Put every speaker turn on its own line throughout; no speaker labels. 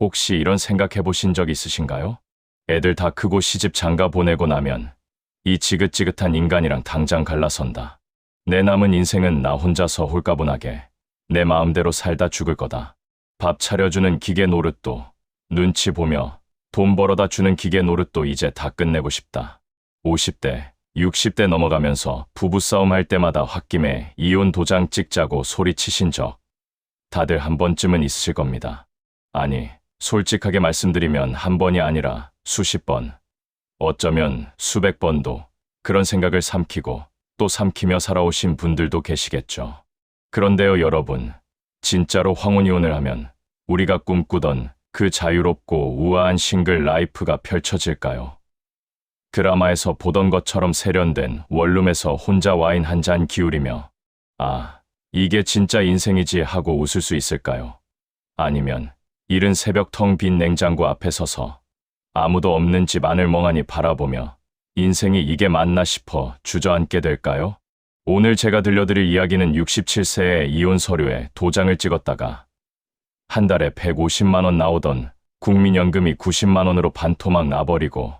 혹시 이런 생각해 보신 적 있으신가요? 애들 다 크고 시집 장가 보내고 나면 이 지긋지긋한 인간이랑 당장 갈라선다. 내 남은 인생은 나 혼자서 홀가분하게 내 마음대로 살다 죽을 거다. 밥 차려주는 기계 노릇도, 눈치 보며 돈 벌어다 주는 기계 노릇도 이제 다 끝내고 싶다. 50대, 60대 넘어가면서 부부싸움 할 때마다 홧김에 이혼 도장 찍자고 소리치신 적 다들 한 번쯤은 있으실 겁니다. 아니, 솔직하게 말씀드리면 한 번이 아니라 수십 번, 어쩌면 수백 번도 그런 생각을 삼키고 또 삼키며 살아오신 분들도 계시겠죠. 그런데요, 여러분, 진짜로 황혼이혼을 하면 우리가 꿈꾸던 그 자유롭고 우아한 싱글 라이프가 펼쳐질까요? 드라마에서 보던 것처럼 세련된 원룸에서 혼자 와인 한 잔 기울이며 아, 이게 진짜 인생이지 하고 웃을 수 있을까요? 아니면 이른 새벽 텅 빈 냉장고 앞에 서서 아무도 없는 집 안을 멍하니 바라보며 인생이 이게 맞나 싶어 주저앉게 될까요? 오늘 제가 들려드릴 이야기는 67세의 이혼 서류에 도장을 찍었다가 한 달에 150만 원 나오던 국민연금이 90만 원으로 반토막 나버리고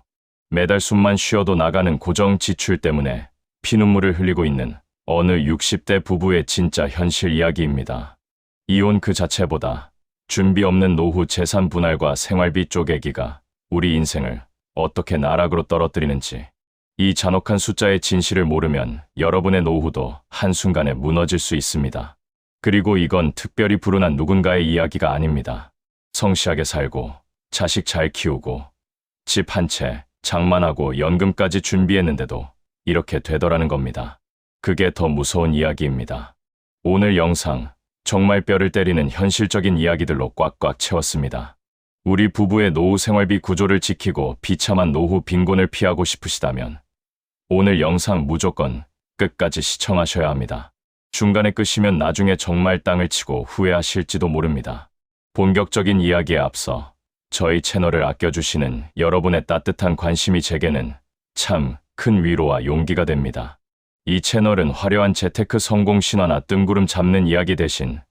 매달 숨만 쉬어도 나가는 고정 지출 때문에 피눈물을 흘리고 있는 어느 60대 부부의 진짜 현실 이야기입니다. 이혼 그 자체보다 준비 없는 노후 재산 분할과 생활비 쪼개기가 우리 인생을 어떻게 나락으로 떨어뜨리는지, 이 잔혹한 숫자의 진실을 모르면 여러분의 노후도 한순간에 무너질 수 있습니다. 그리고 이건 특별히 불운한 누군가의 이야기가 아닙니다. 성실하게 살고 자식 잘 키우고 집 한 채 장만하고 연금까지 준비했는데도 이렇게 되더라는 겁니다. 그게 더 무서운 이야기입니다. 오늘 영상 정말 뼈를 때리는 현실적인 이야기들로 꽉꽉 채웠습니다. 우리 부부의 노후 생활비 구조를 지키고 비참한 노후 빈곤을 피하고 싶으시다면 오늘 영상 무조건 끝까지 시청하셔야 합니다. 중간에 끄시면 나중에 정말 땅을 치고 후회하실지도 모릅니다. 본격적인 이야기에 앞서 저희 채널을 아껴주시는 여러분의 따뜻한 관심이 제게는 참 큰 위로와 용기가 됩니다. 이 채널은 화려한 재테크 성공 신화나 뜬구름 잡는 이야기 대신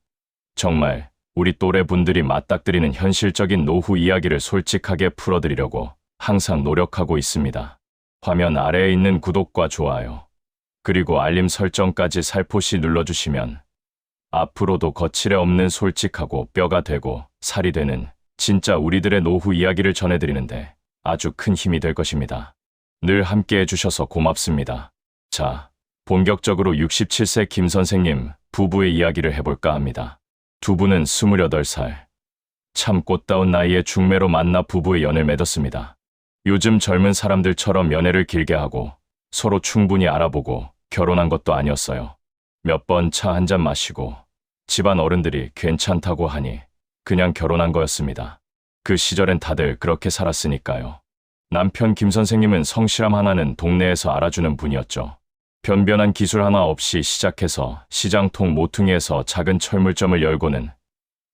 정말 우리 또래 분들이 맞닥뜨리는 현실적인 노후 이야기를 솔직하게 풀어드리려고 항상 노력하고 있습니다. 화면 아래에 있는 구독과 좋아요, 그리고 알림 설정까지 살포시 눌러주시면 앞으로도 거칠에 없는 솔직하고 뼈가 되고 살이 되는 진짜 우리들의 노후 이야기를 전해드리는데 아주 큰 힘이 될 것입니다. 늘 함께 해주셔서 고맙습니다. 자, 본격적으로 67세 김 선생님 부부의 이야기를 해볼까 합니다. 두 분은 28살, 참 꽃다운 나이에 중매로 만나 부부의 연을 맺었습니다. 요즘 젊은 사람들처럼 연애를 길게 하고 서로 충분히 알아보고 결혼한 것도 아니었어요. 몇 번 차 한 잔 마시고 집안 어른들이 괜찮다고 하니 그냥 결혼한 거였습니다. 그 시절엔 다들 그렇게 살았으니까요. 남편 김 선생님은 성실함 하나는 동네에서 알아주는 분이었죠. 변변한 기술 하나 없이 시작해서 시장통 모퉁이에서 작은 철물점을 열고는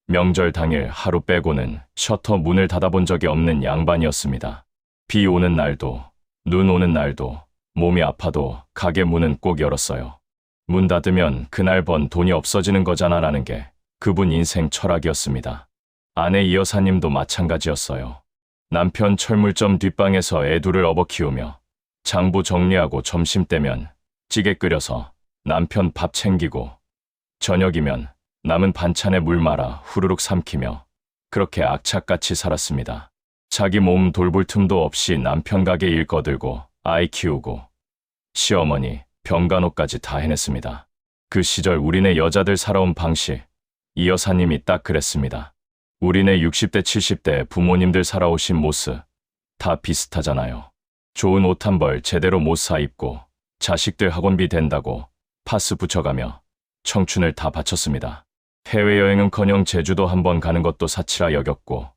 명절 당일 하루 빼고는 셔터 문을 닫아본 적이 없는 양반이었습니다. 비 오는 날도 눈 오는 날도 몸이 아파도 가게 문은 꼭 열었어요. 문 닫으면 그날 번 돈이 없어지는 거잖아라는 게 그분 인생 철학이었습니다. 아내 이 여사님도 마찬가지였어요. 남편 철물점 뒷방에서 애 둘을 업어 키우며 장부 정리하고 점심때면 찌개 끓여서 남편 밥 챙기고 저녁이면 남은 반찬에 물 말아 후루룩 삼키며 그렇게 악착같이 살았습니다. 자기 몸 돌볼 틈도 없이 남편 가게 일 거들고 아이 키우고 시어머니, 병간호까지 다 해냈습니다. 그 시절 우리네 여자들 살아온 방식, 이 여사님이 딱 그랬습니다. 우리네 60대, 70대 부모님들 살아오신 모습 다 비슷하잖아요. 좋은 옷 한 벌 제대로 못 사 입고 자식들 학원비 된다고 파스 붙여가며 청춘을 다 바쳤습니다. 해외여행은커녕 제주도 한번 가는 것도 사치라 여겼고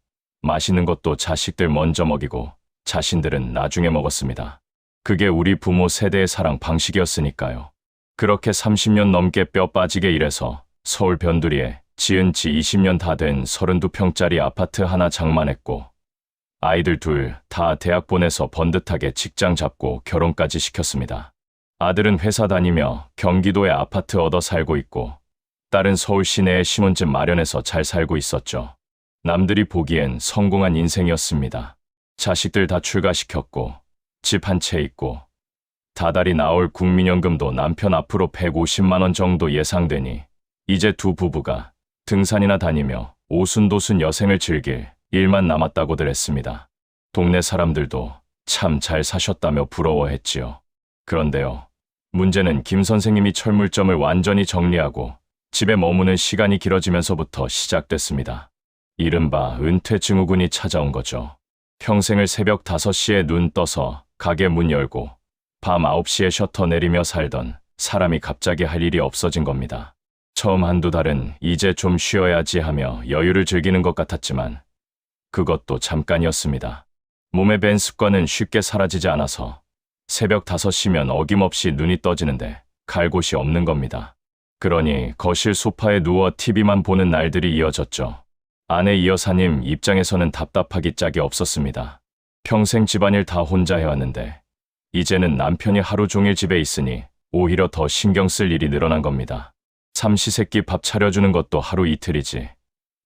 맛있는 것도 자식들 먼저 먹이고 자신들은 나중에 먹었습니다. 그게 우리 부모 세대의 사랑 방식이었으니까요. 그렇게 30년 넘게 뼈 빠지게 일해서 서울 변두리에 지은 지 20년 다 된 32평짜리 아파트 하나 장만했고 아이들 둘 다 대학 보내서 번듯하게 직장 잡고 결혼까지 시켰습니다. 아들은 회사 다니며 경기도에 아파트 얻어 살고 있고 딸은 서울 시내에 신혼집 마련해서 잘 살고 있었죠. 남들이 보기엔 성공한 인생이었습니다. 자식들 다 출가시켰고 집 한 채 있고 다달이 나올 국민연금도 남편 앞으로 150만 원 정도 예상되니 이제 두 부부가 등산이나 다니며 오순도순 여생을 즐길 일만 남았다고들 했습니다. 동네 사람들도 참 잘 사셨다며 부러워했지요. 그런데요. 문제는 김 선생님이 철물점을 완전히 정리하고 집에 머무는 시간이 길어지면서부터 시작됐습니다. 이른바 은퇴 증후군이 찾아온 거죠. 평생을 새벽 5시에 눈 떠서 가게 문 열고 밤 9시에 셔터 내리며 살던 사람이 갑자기 할 일이 없어진 겁니다. 처음 한두 달은 이제 좀 쉬어야지 하며 여유를 즐기는 것 같았지만 그것도 잠깐이었습니다. 몸에 밴 습관은 쉽게 사라지지 않아서 새벽 5시면 어김없이 눈이 떠지는데 갈 곳이 없는 겁니다. 그러니 거실 소파에 누워 TV만 보는 날들이 이어졌죠. 아내 이 여사님 입장에서는 답답하기 짝이 없었습니다. 평생 집안일 다 혼자 해왔는데 이제는 남편이 하루 종일 집에 있으니 오히려 더 신경 쓸 일이 늘어난 겁니다. 삼시세끼 밥 차려주는 것도 하루 이틀이지.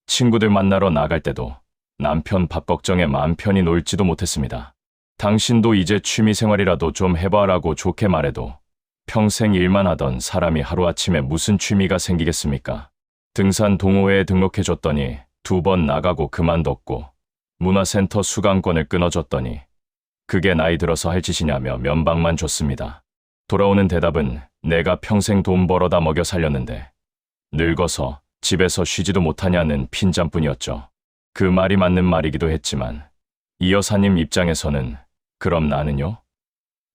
친구들 만나러 나갈 때도 남편 밥 걱정에 마음 편히 놀지도 못했습니다. 당신도 이제 취미생활이라도 좀 해봐라고 좋게 말해도 평생 일만 하던 사람이 하루아침에 무슨 취미가 생기겠습니까? 등산 동호회에 등록해줬더니 2번 나가고 그만뒀고 문화센터 수강권을 끊어줬더니 그게 나이 들어서 할 짓이냐며 면박만 줬습니다. 돌아오는 대답은 내가 평생 돈 벌어다 먹여 살렸는데 늙어서 집에서 쉬지도 못하냐는 핀잔뿐이었죠. 그 말이 맞는 말이기도 했지만 이 여사님 입장에서는 그럼 나는요?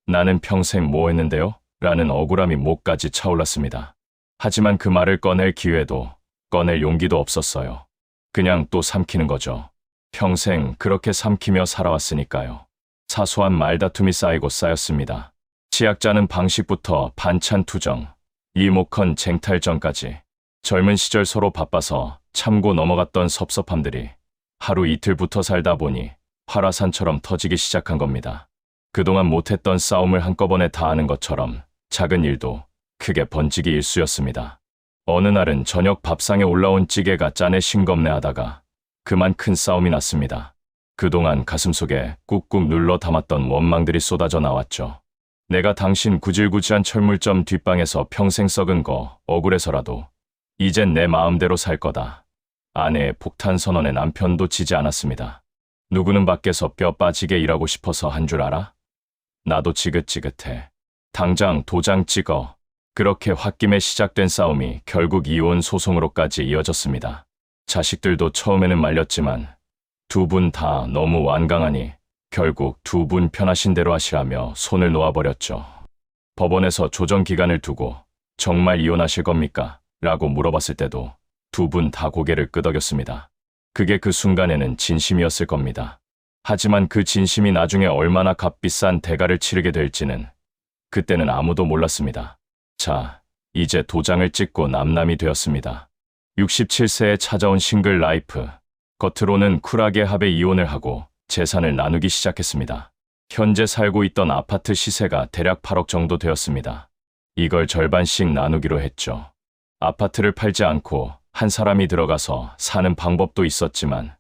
나는 평생 뭐 했는데요? 라는 억울함이 목까지 차올랐습니다. 하지만 그 말을 꺼낼 기회도 꺼낼 용기도 없었어요. 그냥 또 삼키는 거죠. 평생 그렇게 삼키며 살아왔으니까요. 사소한 말다툼이 쌓이고 쌓였습니다. 치약 짜는 방식부터 반찬 투정, 리모컨 쟁탈전까지 젊은 시절 서로 바빠서 참고 넘어갔던 섭섭함들이 하루 이틀 붙어 살다 보니 화라산처럼 터지기 시작한 겁니다. 그동안 못했던 싸움을 한꺼번에 다 하는 것처럼 작은 일도 크게 번지기 일쑤였습니다. 어느 날은 저녁 밥상에 올라온 찌개가 짠에 싱겁네 하다가 그만 큰 싸움이 났습니다. 그동안 가슴속에 꾹꾹 눌러 담았던 원망들이 쏟아져 나왔죠. 내가 당신 구질구질한 철물점 뒷방에서 평생 썩은 거 억울해서라도 이젠 내 마음대로 살 거다. 아내의 폭탄 선언에 남편도 지지 않았습니다. 누구는 밖에서 뼈 빠지게 일하고 싶어서 한 줄 알아? 나도 지긋지긋해. 당장 도장 찍어. 그렇게 홧김에 시작된 싸움이 결국 이혼 소송으로까지 이어졌습니다. 자식들도 처음에는 말렸지만 두 분 다 너무 완강하니 결국 두 분 편하신 대로 하시라며 손을 놓아버렸죠. 법원에서 조정 기간을 두고 정말 이혼하실 겁니까? 라고 물어봤을 때도 두 분 다 고개를 끄덕였습니다. 그게 그 순간에는 진심이었을 겁니다. 하지만 그 진심이 나중에 얼마나 값비싼 대가를 치르게 될지는 그때는 아무도 몰랐습니다. 자, 이제 도장을 찍고 남남이 되었습니다. 67세에 찾아온 싱글 라이프. 겉으로는 쿨하게 합의 이혼을 하고 재산을 나누기 시작했습니다. 현재 살고 있던 아파트 시세가 대략 8억 정도 되었습니다. 이걸 절반씩 나누기로 했죠. 아파트를 팔지 않고 한 사람이 들어가서 사는 방법도 있었지만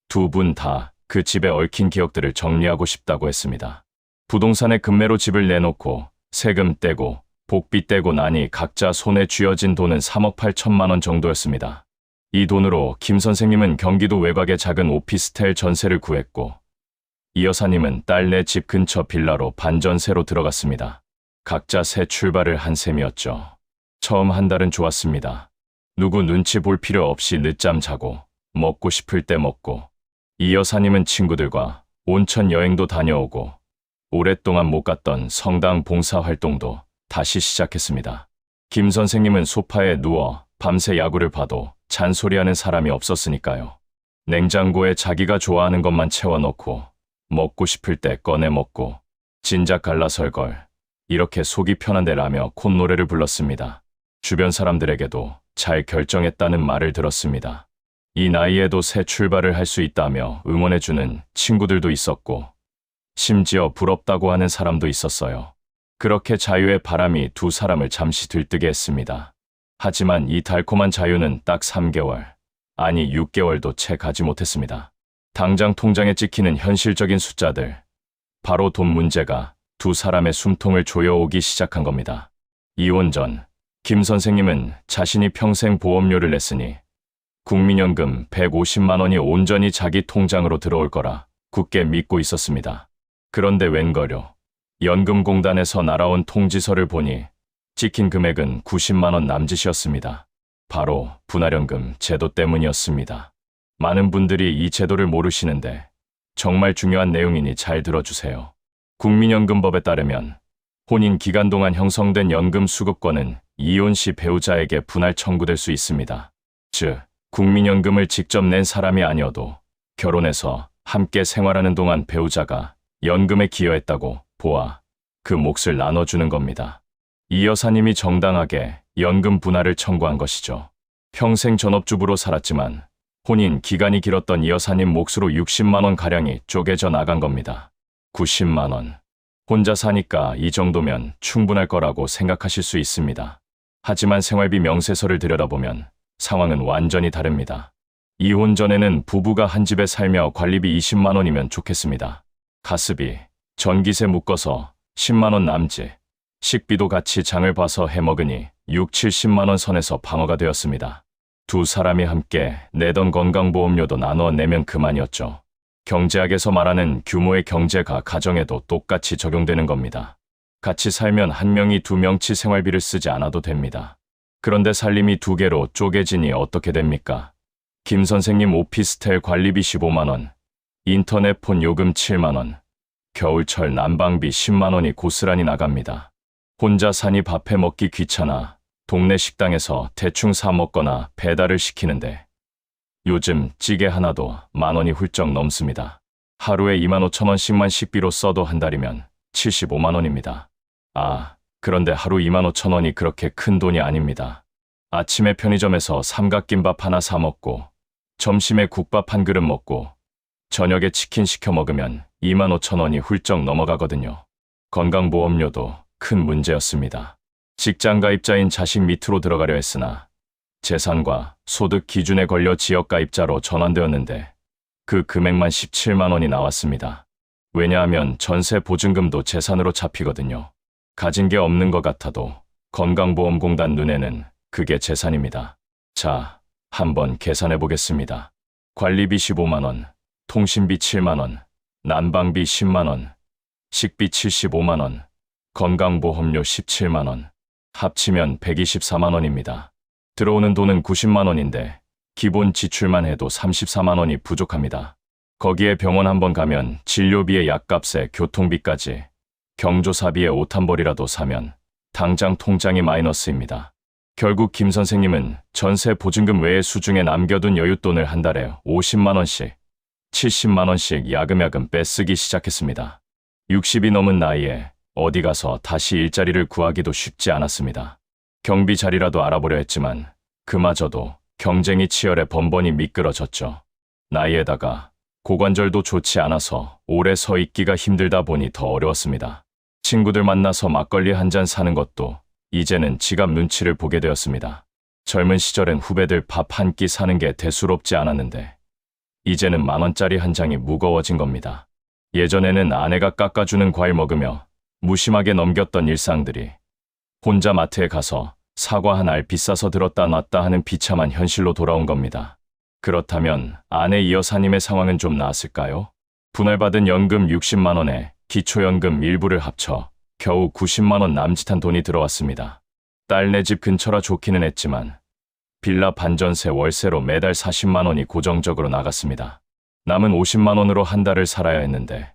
두 분 다 그 집에 얽힌 기억들을 정리하고 싶다고 했습니다. 부동산에 금매로 집을 내놓고 세금 떼고 복비 떼고 나니 각자 손에 쥐어진 돈은 3억 8천만 원 정도였습니다. 이 돈으로 김 선생님은 경기도 외곽의 작은 오피스텔 전세를 구했고 이 여사님은 딸네 집 근처 빌라로 반전세로 들어갔습니다. 각자 새 출발을 한 셈이었죠. 처음 한 달은 좋았습니다. 누구 눈치 볼 필요 없이 늦잠 자고 먹고 싶을 때 먹고 이 여사님은 친구들과 온천 여행도 다녀오고 오랫동안 못 갔던 성당 봉사활동도 다시 시작했습니다. 김 선생님은 소파에 누워 밤새 야구를 봐도 잔소리하는 사람이 없었으니까요. 냉장고에 자기가 좋아하는 것만 채워넣고 먹고 싶을 때 꺼내 먹고 진작 갈라설걸 이렇게 속이 편한데라며 콧노래를 불렀습니다. 주변 사람들에게도 잘 결정했다는 말을 들었습니다. 이 나이에도 새 출발을 할 수 있다며 응원해주는 친구들도 있었고 심지어 부럽다고 하는 사람도 있었어요. 그렇게 자유의 바람이 두 사람을 잠시 들뜨게 했습니다. 하지만 이 달콤한 자유는 딱 3개월. 아니 6개월도 채 가지 못했습니다. 당장 통장에 찍히는 현실적인 숫자들, 바로 돈 문제가 두 사람의 숨통을 조여오기 시작한 겁니다. 이혼 전 김 선생님은 자신이 평생 보험료를 냈으니 국민연금 150만 원이 온전히 자기 통장으로 들어올 거라 굳게 믿고 있었습니다. 그런데 웬걸요. 연금공단에서 날아온 통지서를 보니 찍힌 금액은 90만 원 남짓이었습니다. 바로 분할연금 제도 때문이었습니다. 많은 분들이 이 제도를 모르시는데 정말 중요한 내용이니 잘 들어주세요. 국민연금법에 따르면 혼인 기간 동안 형성된 연금 수급권은 이혼 시 배우자에게 분할 청구될 수 있습니다. 즉, 국민연금을 직접 낸 사람이 아니어도 결혼해서 함께 생활하는 동안 배우자가 연금에 기여했다고 보아 그 몫을 나눠주는 겁니다. 이 여사님이 정당하게 연금 분할을 청구한 것이죠. 평생 전업주부로 살았지만 혼인 기간이 길었던 이 여사님 몫으로 60만 원 가량이 쪼개져 나간 겁니다. 90만 원. 혼자 사니까 이 정도면 충분할 거라고 생각하실 수 있습니다. 하지만 생활비 명세서를 들여다보면 상황은 완전히 다릅니다. 이혼 전에는 부부가 한 집에 살며 관리비 20만 원이면 좋겠습니다. 가스비, 전기세 묶어서 10만 원 남짓, 식비도 같이 장을 봐서 해먹으니 6, 70만 원 선에서 방어가 되었습니다. 두 사람이 함께 내던 건강보험료도 나눠 내면 그만이었죠. 경제학에서 말하는 규모의 경제가 가정에도 똑같이 적용되는 겁니다. 같이 살면 한 명이 두 명치 생활비를 쓰지 않아도 됩니다. 그런데 살림이 두 개로 쪼개지니 어떻게 됩니까? 김 선생님 오피스텔 관리비 15만 원, 인터넷 폰 요금 7만 원, 겨울철 난방비 10만 원이 고스란히 나갑니다. 혼자 사니 밥해 먹기 귀찮아 동네 식당에서 대충 사 먹거나 배달을 시키는데 요즘 찌개 하나도 만 원이 훌쩍 넘습니다. 하루에 2만 5천 원씩만 식비로 써도 한 달이면 75만 원입니다. 그런데 하루 2만 5천 원이 그렇게 큰 돈이 아닙니다. 아침에 편의점에서 삼각김밥 하나 사 먹고 점심에 국밥 한 그릇 먹고 저녁에 치킨 시켜 먹으면 2만 5천 원이 훌쩍 넘어가거든요. 건강보험료도 큰 문제였습니다. 직장 가입자인 자식 밑으로 들어가려 했으나 재산과 소득 기준에 걸려 지역가입자로 전환되었는데 그 금액만 17만 원이 나왔습니다. 왜냐하면 전세 보증금도 재산으로 잡히거든요. 가진 게 없는 것 같아도 건강보험공단 눈에는 그게 재산입니다. 자, 한번 계산해 보겠습니다. 관리비 15만 원, 통신비 7만 원, 난방비 10만 원, 식비 75만 원, 건강보험료 17만 원, 합치면 124만 원입니다. 들어오는 돈은 90만 원인데 기본 지출만 해도 34만 원이 부족합니다. 거기에 병원 한번 가면 진료비에 약값에 교통비까지 경조사비에 옷 한 벌이라도 사면 당장 통장이 마이너스입니다. 결국 김 선생님은 전세 보증금 외에 수중에 남겨둔 여윳돈을 한 달에 50만 원씩, 70만 원씩 야금야금 빼쓰기 시작했습니다. 60이 넘은 나이에 어디 가서 다시 일자리를 구하기도 쉽지 않았습니다. 경비 자리라도 알아보려 했지만 그마저도 경쟁이 치열해 번번이 미끄러졌죠. 나이에다가 고관절도 좋지 않아서 오래 서 있기가 힘들다 보니 더 어려웠습니다. 친구들 만나서 막걸리 한 잔 사는 것도 이제는 지갑 눈치를 보게 되었습니다. 젊은 시절엔 후배들 밥 한 끼 사는 게 대수롭지 않았는데 이제는 만 원짜리 한 장이 무거워진 겁니다. 예전에는 아내가 깎아주는 과일 먹으며 무심하게 넘겼던 일상들이 혼자 마트에 가서 사과 한 알 비싸서 들었다 놨다 하는 비참한 현실로 돌아온 겁니다. 그렇다면 아내 이 여사님의 상황은 좀 나았을까요? 분할받은 연금 60만 원에 기초연금 일부를 합쳐 겨우 90만 원 남짓한 돈이 들어왔습니다. 딸네 집 근처라 좋기는 했지만 빌라 반전세 월세로 매달 40만 원이 고정적으로 나갔습니다. 남은 50만 원으로 한 달을 살아야 했는데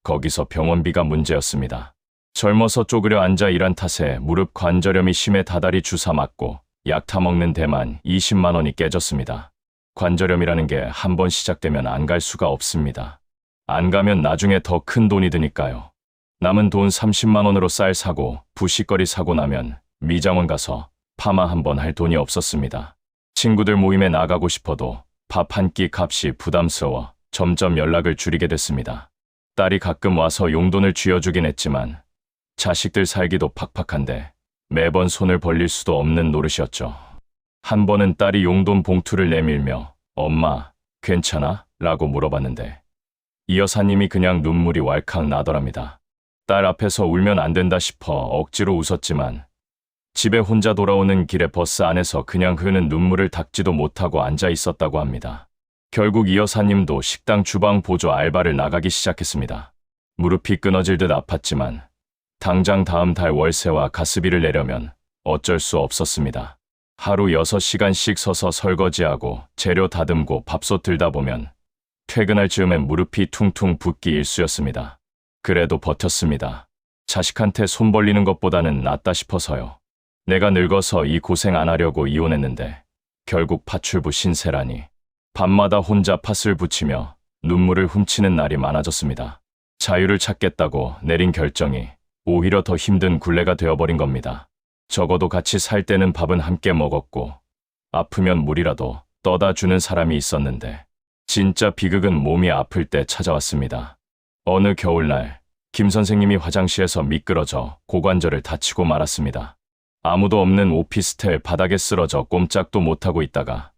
거기서 병원비가 문제였습니다. 젊어서 쪼그려 앉아 일한 탓에 무릎 관절염이 심해 다다리 주사 맞고 약 타먹는 데만 20만 원이 깨졌습니다. 관절염이라는 게 한 번 시작되면 안 갈 수가 없습니다. 안 가면 나중에 더 큰 돈이 드니까요. 남은 돈 30만 원으로 쌀 사고 부싯거리 사고 나면 미장원 가서 파마 한 번 할 돈이 없었습니다. 친구들 모임에 나가고 싶어도 밥 한 끼 값이 부담스러워 점점 연락을 줄이게 됐습니다. 딸이 가끔 와서 용돈을 쥐어주긴 했지만 자식들 살기도 팍팍한데 매번 손을 벌릴 수도 없는 노릇이었죠. 한 번은 딸이 용돈 봉투를 내밀며 엄마, 괜찮아? 라고 물어봤는데 이 여사님이 그냥 눈물이 왈칵 나더랍니다. 딸 앞에서 울면 안 된다 싶어 억지로 웃었지만 집에 혼자 돌아오는 길에 버스 안에서 그냥 흐르는 눈물을 닦지도 못하고 앉아 있었다고 합니다. 결국 이 여사님도 식당 주방 보조 알바를 나가기 시작했습니다. 무릎이 끊어질 듯 아팠지만 당장 다음 달 월세와 가스비를 내려면 어쩔 수 없었습니다. 하루 6시간씩 서서 설거지하고 재료 다듬고 밥솥 들다 보면 퇴근할 즈음엔 무릎이 퉁퉁 붓기 일쑤였습니다. 그래도 버텼습니다. 자식한테 손 벌리는 것보다는 낫다 싶어서요. 내가 늙어서 이 고생 안 하려고 이혼했는데 결국 파출부 신세라니. 밤마다 혼자 팥을 붙이며 눈물을 훔치는 날이 많아졌습니다. 자유를 찾겠다고 내린 결정이 오히려 더 힘든 굴레가 되어버린 겁니다. 적어도 같이 살 때는 밥은 함께 먹었고 아프면 물이라도 떠다 주는 사람이 있었는데 진짜 비극은 몸이 아플 때 찾아왔습니다. 어느 겨울날 김 선생님이 화장실에서 미끄러져 고관절을 다치고 말았습니다. 아무도 없는 오피스텔 바닥에 쓰러져 꼼짝도 못하고 있다가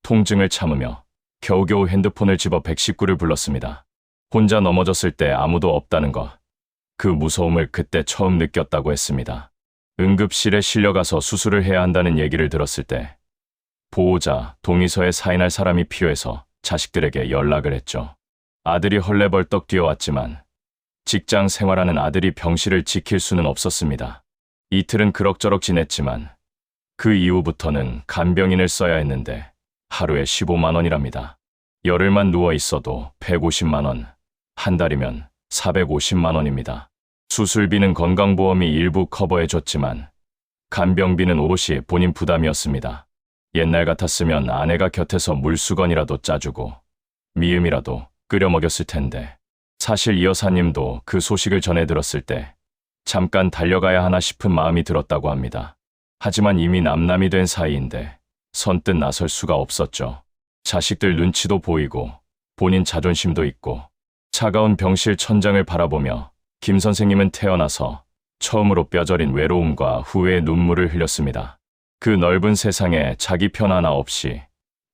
통증을 참으며 겨우겨우 핸드폰을 집어 119를 불렀습니다. 혼자 넘어졌을 때 아무도 없다는 것, 그 무서움을 그때 처음 느꼈다고 했습니다. 응급실에 실려가서 수술을 해야 한다는 얘기를 들었을 때 보호자, 동의서에 사인할 사람이 필요해서 자식들에게 연락을 했죠. 아들이 헐레벌떡 뛰어왔지만 직장 생활하는 아들이 병실을 지킬 수는 없었습니다. 이틀은 그럭저럭 지냈지만 그 이후부터는 간병인을 써야 했는데 하루에 15만 원이랍니다. 열흘만 누워 있어도 150만 원, 한 달이면 450만 원입니다. 수술비는 건강보험이 일부 커버해줬지만 간병비는 오롯이 본인 부담이었습니다. 옛날 같았으면 아내가 곁에서 물수건이라도 짜주고 미음이라도 끓여 먹였을 텐데 사실 이 여사님도 그 소식을 전해 들었을 때 잠깐 달려가야 하나 싶은 마음이 들었다고 합니다. 하지만 이미 남남이 된 사이인데 선뜻 나설 수가 없었죠. 자식들 눈치도 보이고 본인 자존심도 있고 차가운 병실 천장을 바라보며 김 선생님은 태어나서 처음으로 뼈저린 외로움과 후회의 눈물을 흘렸습니다. 그 넓은 세상에 자기 편 하나 없이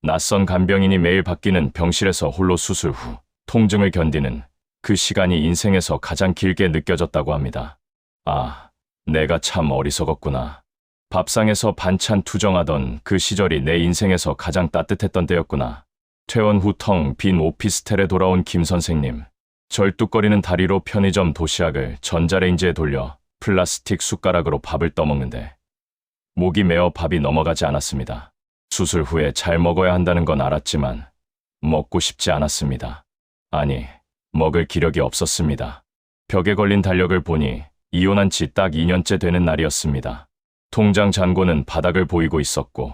낯선 간병인이 매일 바뀌는 병실에서 홀로 수술 후 통증을 견디는 그 시간이 인생에서 가장 길게 느껴졌다고 합니다. 아, 내가 참 어리석었구나. 밥상에서 반찬 투정하던 그 시절이 내 인생에서 가장 따뜻했던 때였구나. 퇴원 후 텅 빈 오피스텔에 돌아온 김 선생님. 절뚝거리는 다리로 편의점 도시락을 전자레인지에 돌려 플라스틱 숟가락으로 밥을 떠먹는데 목이 메어 밥이 넘어가지 않았습니다. 수술 후에 잘 먹어야 한다는 건 알았지만 먹고 싶지 않았습니다. 아니, 먹을 기력이 없었습니다. 벽에 걸린 달력을 보니 이혼한 지 딱 2년째 되는 날이었습니다. 통장 잔고는 바닥을 보이고 있었고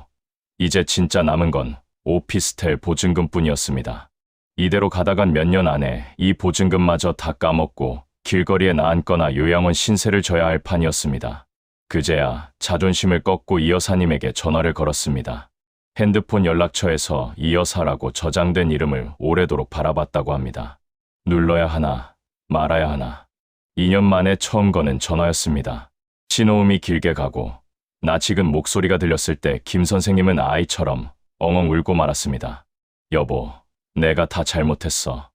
이제 진짜 남은 건 오피스텔 보증금뿐이었습니다. 이대로 가다간 몇 년 안에 이 보증금마저 다 까먹고 길거리에 나앉거나 요양원 신세를 져야 할 판이었습니다. 그제야 자존심을 꺾고 이 여사님에게 전화를 걸었습니다. 핸드폰 연락처에서 이 여사라고 저장된 이름을 오래도록 바라봤다고 합니다. 눌러야 하나 말아야 하나. 2년 만에 처음 거는 전화였습니다. 신호음이 길게 가고 낯익은 목소리가 들렸을 때 김 선생님은 아이처럼 엉엉 울고 말았습니다. 여보, 내가 다 잘못했어.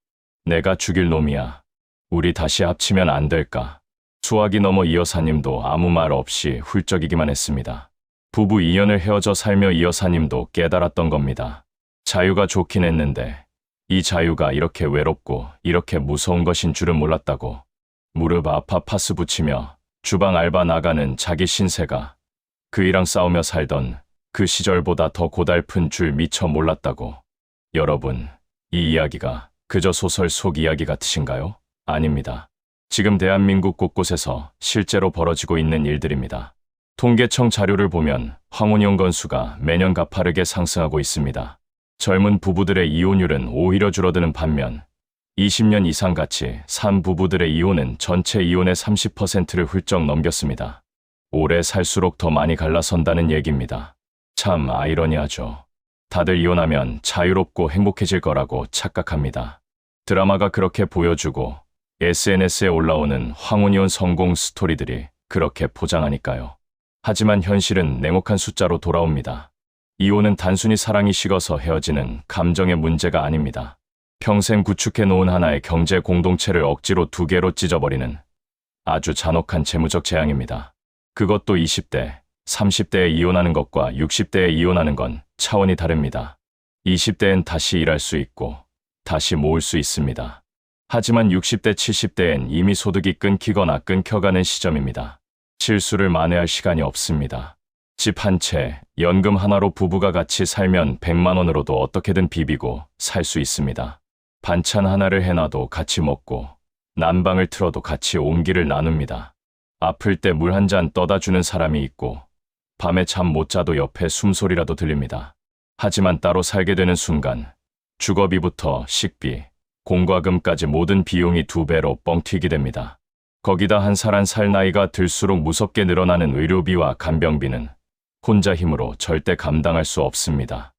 내가 죽일 놈이야. 우리 다시 합치면 안 될까? 수학이 넘어 이 여사님도 아무 말 없이 훌쩍이기만 했습니다. 부부 2년을 헤어져 살며 이 여사님도 깨달았던 겁니다. 자유가 좋긴 했는데 이 자유가 이렇게 외롭고 이렇게 무서운 것인 줄은 몰랐다고. 무릎 아파 파스 붙이며 주방 알바 나가는 자기 신세가 그이랑 싸우며 살던 그 시절보다 더 고달픈 줄 미처 몰랐다고. 여러분, 이 이야기가 그저 소설 속 이야기 같으신가요? 아닙니다. 지금 대한민국 곳곳에서 실제로 벌어지고 있는 일들입니다. 통계청 자료를 보면 황혼이혼 건수가 매년 가파르게 상승하고 있습니다. 젊은 부부들의 이혼율은 오히려 줄어드는 반면 20년 이상 같이 산 부부들의 이혼은 전체 이혼의 30%를 훌쩍 넘겼습니다. 오래 살수록 더 많이 갈라선다는 얘기입니다. 참 아이러니하죠. 다들 이혼하면 자유롭고 행복해질 거라고 착각합니다. 드라마가 그렇게 보여주고 SNS에 올라오는 황혼이혼 성공 스토리들이 그렇게 포장하니까요. 하지만 현실은 냉혹한 숫자로 돌아옵니다. 이혼은 단순히 사랑이 식어서 헤어지는 감정의 문제가 아닙니다. 평생 구축해 놓은 하나의 경제 공동체를 억지로 두 개로 찢어버리는 아주 잔혹한 재무적 재앙입니다. 그것도 20대, 30대에 이혼하는 것과 60대에 이혼하는 건 차원이 다릅니다. 20대엔 다시 일할 수 있고 다시 모을 수 있습니다. 하지만 60대, 70대엔 이미 소득이 끊기거나 끊겨가는 시점입니다. 실수를 만회할 시간이 없습니다. 집 한 채, 연금 하나로 부부가 같이 살면 100만 원으로도 어떻게든 비비고 살 수 있습니다. 반찬 하나를 해놔도 같이 먹고 난방을 틀어도 같이 온기를 나눕니다. 아플 때 물 한 잔 떠다 주는 사람이 있고 밤에 잠 못 자도 옆에 숨소리라도 들립니다. 하지만 따로 살게 되는 순간 주거비부터 식비, 공과금까지 모든 비용이 2배로 뻥튀기 됩니다. 거기다 한 살 한 살 나이가 들수록 무섭게 늘어나는 의료비와 간병비는 혼자 힘으로 절대 감당할 수 없습니다.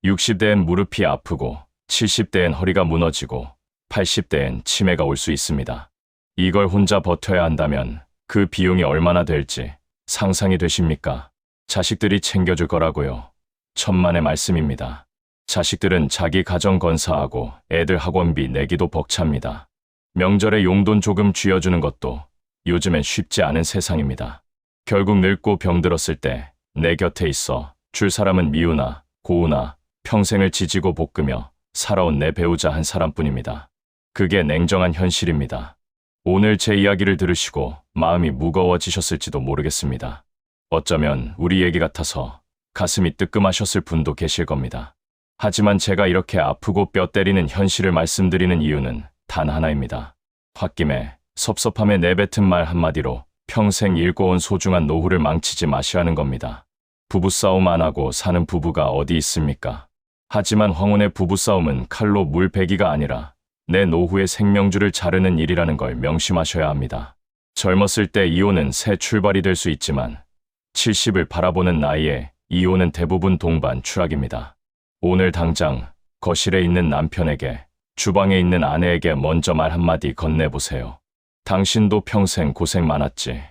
60대엔 무릎이 아프고 70대엔 허리가 무너지고 80대엔 치매가 올 수 있습니다. 이걸 혼자 버텨야 한다면 그 비용이 얼마나 될지 상상이 되십니까? 자식들이 챙겨줄 거라고요. 천만의 말씀입니다. 자식들은 자기 가정 건사하고 애들 학원비 내기도 벅찹니다. 명절에 용돈 조금 쥐어주는 것도 요즘엔 쉽지 않은 세상입니다. 결국 늙고 병들었을 때 내 곁에 있어 줄 사람은 미우나 고우나 평생을 지지고 볶으며 살아온 내 배우자 한 사람뿐입니다. 그게 냉정한 현실입니다. 오늘 제 이야기를 들으시고 마음이 무거워지셨을지도 모르겠습니다. 어쩌면 우리 얘기 같아서 가슴이 뜨끔하셨을 분도 계실 겁니다. 하지만 제가 이렇게 아프고 뼈 때리는 현실을 말씀드리는 이유는 단 하나입니다. 홧김에 섭섭함에 내뱉은 말 한마디로 평생 일궈온 소중한 노후를 망치지 마시라는 겁니다. 부부싸움 안 하고 사는 부부가 어디 있습니까? 하지만 황혼의 부부싸움은 칼로 물 베기가 아니라 내 노후의 생명줄을 자르는 일이라는 걸 명심하셔야 합니다. 젊었을 때 이혼은 새 출발이 될 수 있지만 70을 바라보는 나이에 이혼은 대부분 동반 추락입니다. 오늘 당장 거실에 있는 남편에게, 주방에 있는 아내에게 먼저 말 한마디 건네보세요. 당신도 평생 고생 많았지.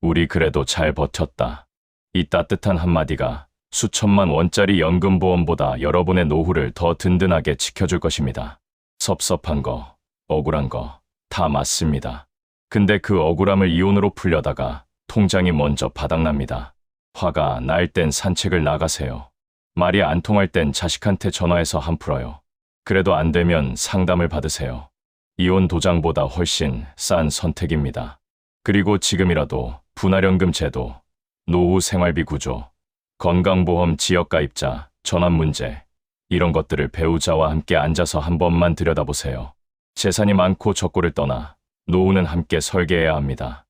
우리 그래도 잘 버텼다. 이 따뜻한 한마디가 수천만 원짜리 연금보험보다 여러분의 노후를 더 든든하게 지켜줄 것입니다. 섭섭한 거, 억울한 거 다 맞습니다. 근데 그 억울함을 이혼으로 풀려다가 통장이 먼저 바닥납니다. 화가 날 땐 산책을 나가세요. 말이 안 통할 땐 자식한테 전화해서 한풀어요. 그래도 안 되면 상담을 받으세요. 이혼 도장보다 훨씬 싼 선택입니다. 그리고 지금이라도 분할연금 제도, 노후 생활비 구조, 건강보험 지역가입자, 전환 문제, 이런 것들을 배우자와 함께 앉아서 한 번만 들여다보세요. 재산이 많고 적고를 떠나 노후는 함께 설계해야 합니다.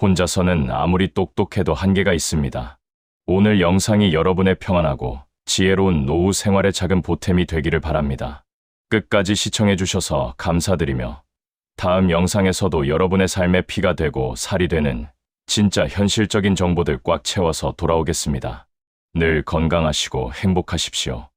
혼자서는 아무리 똑똑해도 한계가 있습니다. 오늘 영상이 여러분의 평안하고 지혜로운 노후 생활의 작은 보탬이 되기를 바랍니다. 끝까지 시청해주셔서 감사드리며 다음 영상에서도 여러분의 삶의 피가 되고 살이 되는 진짜 현실적인 정보들 꽉 채워서 돌아오겠습니다. 늘 건강하시고 행복하십시오.